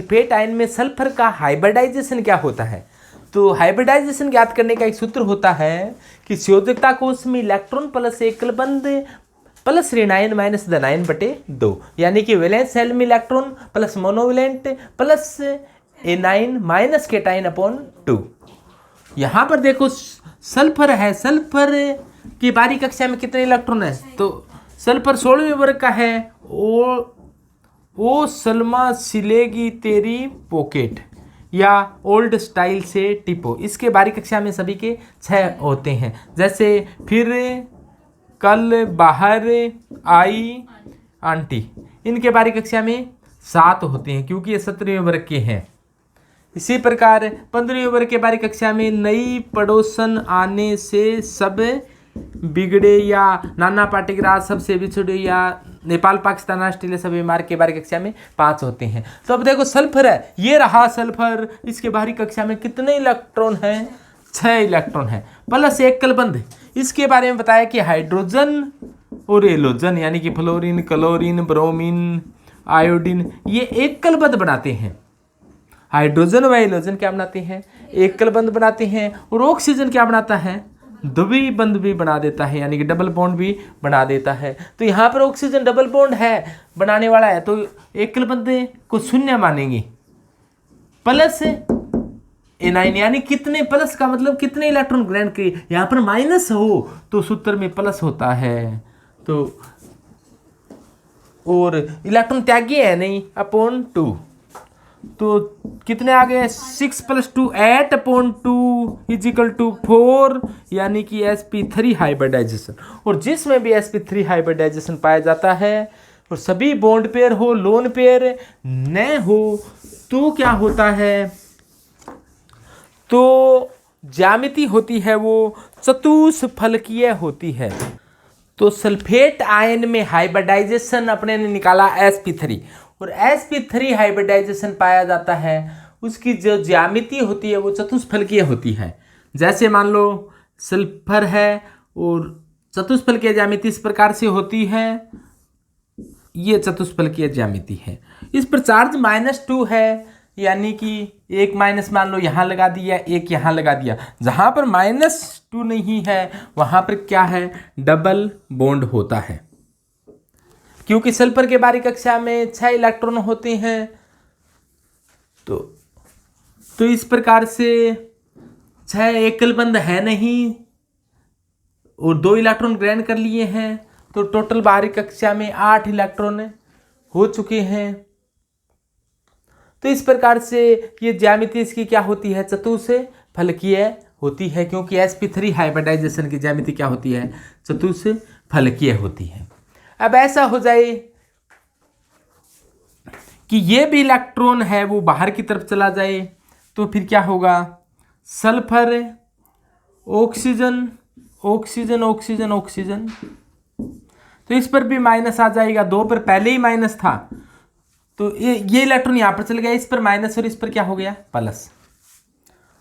Sulphate ion में sulphur का hybridisation क्या होता है? तो हाइब्रिडाइजेशन ज्ञात करने का एक सूत्र होता है कि संयोजकता कोश में इलेक्ट्रॉन प्लस एकल बंध प्लस ऋणायन माइनस धनायन बटे 2, यानी कि वैलेंस शेल में electron plus monovalent plus A9 minus cation upon 2। यहाँ पर देखो सल्फर है, सल्फर की बाहरी कक्षा में कितने इलेक्ट्रॉन है? तो सल्फर 16वें वर्ग का है। ओ सलमा सिलेगी तेरी पॉकेट या ओल्ड स्टाइल से टिपो, इसके बाहरी कक्षा में सभी के 6 होते हैं। जैसे फिर कल बाहर आई आंटी, इनके बाहरी कक्षा में 7 होते हैं क्योंकि ये 17वें वर्ग के हैं। इसी प्रकार 15वें वर्ग के बाहरी कक्षा में नई पड़ोसन आने से सब बिगड़े या नाना पाटेग्रास सबसे बिछड़े या नेपाल पाकिस्तान ऑस्ट्रेलिया सभी मार्ग के बाहरी कक्षा में 5 होते हैं। तो अब देखो सल्फर है, ये रहा सल्फर, इसके बाहरी कक्षा में कितने इलेक्ट्रॉन हैं? 6 इलेक्ट्रॉन है प्लस एक कलबंध। इसके बारे में बताया कि हाइड्रोजन और एलोजन यानी कि फ्लोरीन, क्लोरीन, ब्रोमीन, आयोडीन ये एक कलबंध बनाते हैं। हाइड्रोजन व एलोजन क्या बनाते हैं? एक कलबंध बनाते हैं। और ऑक्सीजन क्या बनाता है? द्वि बंध भी बना देता है, यानी कि डबल बॉन्ड भी बना देता है। तो यहाँ पर ऑक्सीजन डबल बॉन्ड है बनाने वाला है, तो एकल बंध को शून्य मानेंगे। प्लस एनाइन यानी कितने, प्लस का मतलब कितने इलेक्ट्रॉन ग्रहण किए। यहाँ पर माइनस हो तो सूत्र में प्लस होता है, तो और इलेक्ट्रॉन त्यागी है नहीं अपॉन 2, तो कितने आ गए? 6 + 2 8 अपॉन 2 = 4, यानी कि sp3 हाइब्रिडाइजेशन। और जिसमें भी sp3 हाइब्रिडाइजेशन पाया जाता है और सभी बॉन्ड पेयर हो, लोन पेयर न हो, तो क्या होता है? तो ज्यामिति होती है वो चतुष्फलकीय होती है। तो सल्फेट आयन में हाइब्रिडाइजेशन अपने ने निकाला sp3, और sp3 हाइब्रिडाइजेशन पाया जाता है, उसकी जो ज्यामिति होती है वो चतुष्फलकीय होती है। जैसे मान लो सल्फर है और चतुष्फलकीय ज्यामिति इस प्रकार से होती है, ये चतुष्फलकीय ज्यामिति है। इस पर चार्ज -2 है, यानी कि एक माइनस मान लो यहाँ लगा दिया, एक यहाँ लगा दिया। जहाँ पर -2 नहीं है वहाँ पर क्या है? डबल बॉन्ड होता है, क्योंकि सल्फर के बाहरी कक्षा में 6 इलेक्ट्रॉन होते हैं। तो इस प्रकार से 6 एकल बंध है नहीं और 2 इलेक्ट्रॉन ग्रहण कर लिए हैं, तो टोटल बाहरी कक्षा में 8 इलेक्ट्रॉन हो चुके हैं। तो इस प्रकार से ये ज्यामिति इसकी क्या होती है? चतुष्फलकीय होती है, क्योंकि sp3 हाइब्रिडाइजेशन की ज्यामिति क्या होती है? चतुष्फलकीय होती है। अब ऐसा हो जाए कि ये भी इलेक्ट्रॉन है वो बाहर की तरफ चला जाए, तो फिर क्या होगा? Sulphur, oxygen, oxygen, oxygen, oxygen, तो इस पर भी माइनस आ जाएगा। 2 पर पहले ही माइनस था, तो ये इलेक्ट्रॉन यहाँ पर चल गया, इस पर माइनस और इस पर क्या हो गया? प्लस,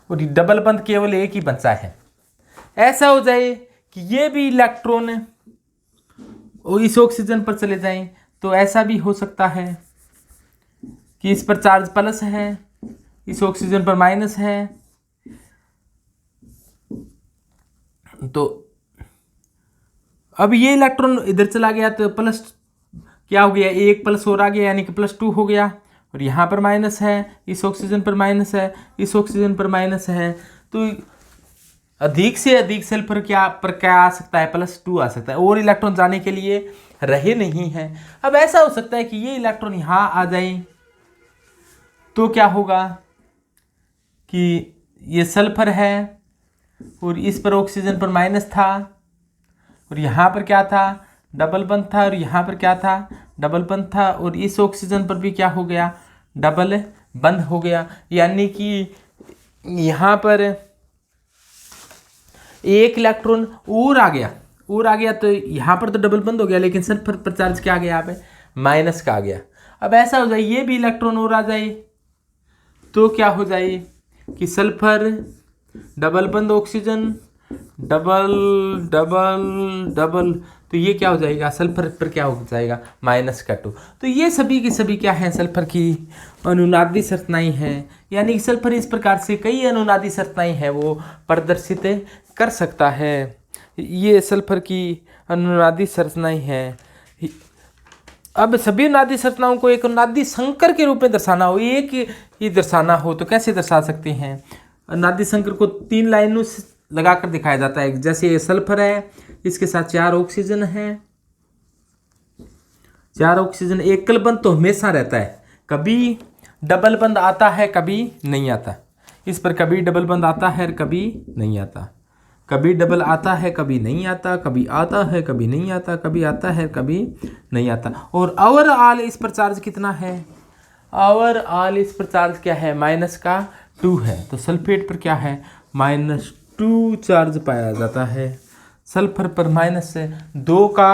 और डबल बंध केवल एक ही बचा है। ऐसा हो जाए कि ये भी इलेक्ट्रॉन और इस ऑक्सीजन पर चले जाएं, तो ऐसा भी हो सकता है कि इस पर चार्ज प्लस है, इस ऑक्सीजन पर माइनस है। तो अब ये इलेक्ट्रॉन इधर चला गया, तो प्लस क्या हो गया? एक प्लस और आ गया, यानी कि +2 हो गया। और यहाँ पर माइनस है, इस ऑक्सीजन पर माइनस है, इस ऑक्सीजन पर माइनस है, तो अधिक से अधिक सल्फर क्या आ सकता है? +2 आ सकता है, और इलेक्ट्रॉन जाने के लिए रहे नहीं है। अब ऐसा हो सकता है कि ये इलेक्ट्रॉन यहाँ आ जाए, तो क्या होगा कि ये सल्फर है और इस पर ऑक्सीजन पर माइनस था, और यहाँ पर क्या था? डबल बंध था, और यहाँ पर क्या था? डबल बंध था, और इस ऑक्सीजन पर भी क्या हो गया? डबल बंध हो गया, यानी कि यहाँ पर एक इलेक्ट्रॉन और आ गया, तो यहाँ पर तो डबल बंद हो गया, लेकिन सल्फर पर चार्ज क्या आ गया? यहाँ पे माइनस का आ गया। अब ऐसा हो जाए ये भी इलेक्ट्रॉन और आ जाए, तो क्या हो जाए कि सल्फर डबल बंद ऑक्सीजन, डबल डबल डबल, तो ये क्या हो जाएगा, सल्फर पर क्या हो जाएगा, -2। तो ये सभी की सभी क्या हैं, सल्फर की अनुनादी संरचनाएं हैं। यानी कि सल्फर इस प्रकार से कई अनुनादी संरचनाएं हैं वो प्रदर्शित कर सकता है। ये सल्फर की अनुनादी संरचनाएं हैं। अब सभी नादी संरचनाओं को एक नादी संकर के रूप में दर्शाना हो, एक ही दर्शाना हो तो कैसे दर्शा सकते हैं। नादी संकर को 3 लाइनों से लगाकर दिखाया जाता है। जैसे ये सल्फर है, इसके साथ 4 ऑक्सीजन है, 4 ऑक्सीजन। एकल बंध तो हमेशा रहता है, कभी डबल बंध आता है कभी नहीं आता। इस पर कभी डबल बंध आता है कभी नहीं आता, कभी डबल आता है कभी नहीं आता, कभी आता है कभी नहीं आता, कभी आता है कभी नहीं आता। और ओवरऑल इस पर चार्ज कितना है, ओवरऑल इस पर चार्ज क्या है, -2 है। तो सल्फेट पर क्या है, -2 चार्ज पाया जाता है। सल्फर पर -2 का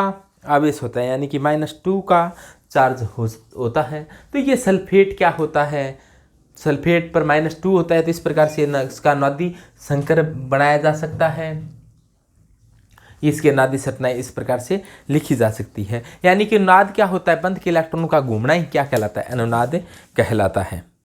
आवेश होता है, यानी कि -2 का चार्ज होता है। तो ये सल्फेट क्या होता है, सल्फेट पर -2 होता है। तो इस प्रकार से इसका नादी संकर बनाया जा सकता है। इसके नादी संरचनाएं इस प्रकार से लिखी जा सकती है। यानी कि नाद क्या होता है, बंध के इलेक्ट्रॉनों का घूमना ही क्या कहलाता है, अनुनाद कहलाता है।